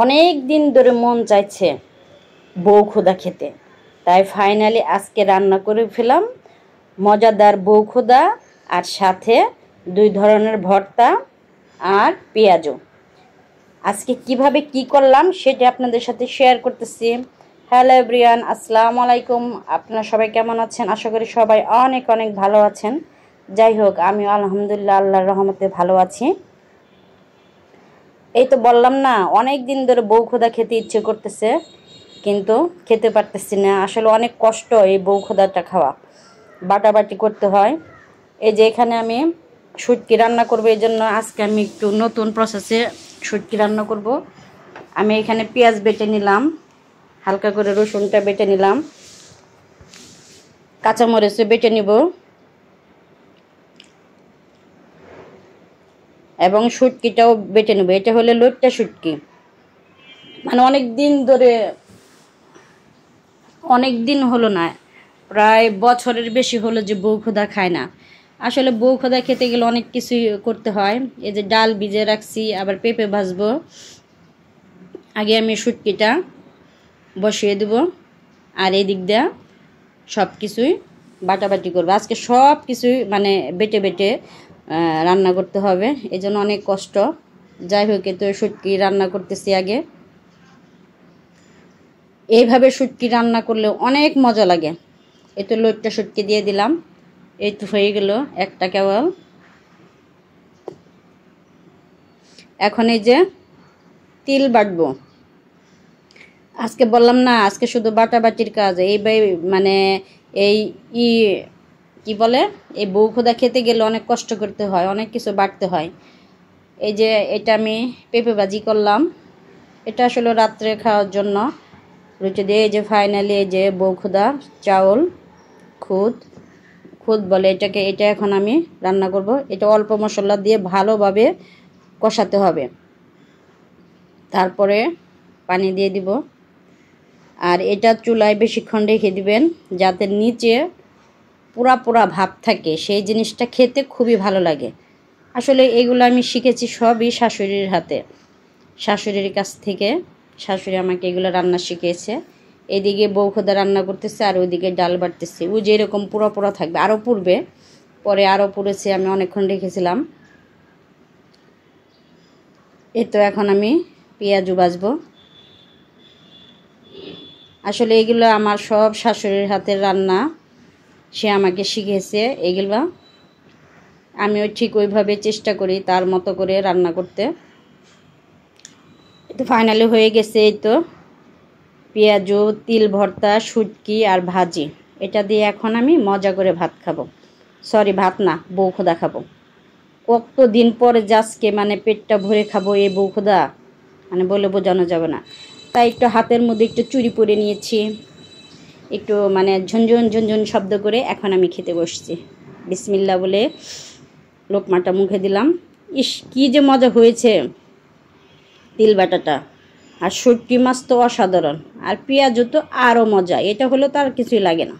অনেক দিন ধরে মন চাইছে বউ খোদা খেতে, তাই ফাইনালি আজকে রান্না করে ফেলাম মজাদার বউ খোদা, আর সাথে 2 ধরনের ভর্তা আর পেঁয়াজও। আজকে কিভাবে কি করলাম সেটা আপনাদের সাথে শেয়ার করতেছি। হ্যালো এভরিওয়ান, আসসালামু আলাইকুম। আপনারা সবাই কেমন আছেন? আশা করি সবাই অনেক অনেক ভালো আছেন। যাই হোক, আমি আলহামদুলিল্লাহ আল্লাহর রহমতে ভালো আছি। এই তো বললাম না, অনেক দিন ধরে বউ খোদা খেতে ইচ্ছে করতেছে, কিন্তু খেতে পারতেছি না। আসলে অনেক কষ্ট এই বউ খোদাটা খাওয়া, বাটাবাটি করতে হয়। এই যে এখানে আমি শুটকি রান্না করবো, এই জন্য আজকে আমি একটু নতুন প্রসেসে শুটকি রান্না করব। আমি এখানে পেঁয়াজ বেটে নিলাম, হালকা করে রসুনটা বেটে নিলাম, কাঁচামরিচও বেটে নিব এবং শুটকিটাও বেটে নেব। এটা হলো লইট্টা শুটকি। মানে অনেক দিন হলো না, প্রায় বছরের বেশি হলো যে বউ খোদা খায় না। আসলে বউ খোদা খেতে গেলে অনেক কিছুই করতে হয়। এই যে ডাল ভিজে রাখছি, আবার পেঁপে ভাজবো। আগে আমি শুটকিটা বসিয়ে দেব, আর এই দিক দিয়ে সব কিছুই বাটাবাটি করবো। আজকে সব কিছুই মানে বেটে বেটে রান্না করতে হবে, এই জন্য অনেক কষ্ট। যাই হোক, তো শুটকি রান্না করতেছি আগে। এইভাবে শুটকি রান্না করলে অনেক মজা লাগে। এই তো লইট্টা শুটকি দিয়ে দিলাম, এই তো হয়ে গেল একটা কেবল। এখন এই যে তিল বাটবো। আজকে বললাম না, আজকে শুধু বাটাবাটির কাজ। মানে এই কি বলে, এই বউ খোদা খেতে গেলে অনেক কষ্ট করতে হয়, অনেক কিছু বাটতে হয়। এই যে এটা আমি পেঁপে ভাজি করলাম, এটা আসলে রাত্রে খাওয়ার জন্য রুটি দিয়ে। এই যে ফাইনালি এই যে বউ খোদা চাউল, খুদ বলে এটাকে, এটা এখন আমি রান্না করব। এটা অল্প মশলা দিয়ে ভালোভাবে কষাতে হবে, তারপরে পানি দিয়ে দিব। আর এটা চুলায় বেশিক্ষণ রেখে দিবেন, যাতে নিচে পুরা পুরা ভাব থাকে, সেই জিনিসটা খেতে খুবই ভালো লাগে। আসলে এগুলো আমি শিখেছি সবই শাশুড়ির হাতে, শাশুড়ির কাছ থেকে। শাশুড়ি আমাকে এগুলো রান্না শিখিয়েছে। এদিকে বউ খোদা রান্না করতেছে, আর ওইদিকে ডাল বাটতেছে। ওই যে এরকম পুরো পুরো থাকবে, আরও পুড়বে, পরে আরও পুড়েছে, আমি অনেকক্ষণ রেখেছিলাম। এই তো এখন আমি পেঁয়াজও ভাজবো। আসলে এগুলো আমার সব শাশুড়ির হাতের রান্না, সে আমাকে শিখিয়েছে এগুলো। আমিও ঠিক ওইভাবে চেষ্টা করি তার মতো করে রান্না করতে। তো ফাইনালি হয়ে গেছে। এই তো পেঁয়াজু, তিল ভর্তা, শুটকি আর ভাজি, এটা দিয়ে এখন আমি মজা করে ভাত খাবো। সরি, ভাত না, বউ খোদা খাবো। কত দিন পরে আজকে মানে পেটটা ভরে খাবো এই বউ খোদা, মানে বলে বোঝানো যাবে না। তাই একটু হাতের মধ্যে একটু চুড়ি পরে নিয়েছি, একটু মানে ঝনঝন ঝনঝন শব্দ করে এখন আমি খেতে বসছি। বিসমিল্লাহ বলে লোকমাটা মুখে দিলাম। ইস, কী যে মজা হয়েছে তিল বাটাটা, আর শুটকি মাছ তো অসাধারণ, আর পেঁয়াজও তো আরও মজা। এটা হলো তার কিছুই লাগে না।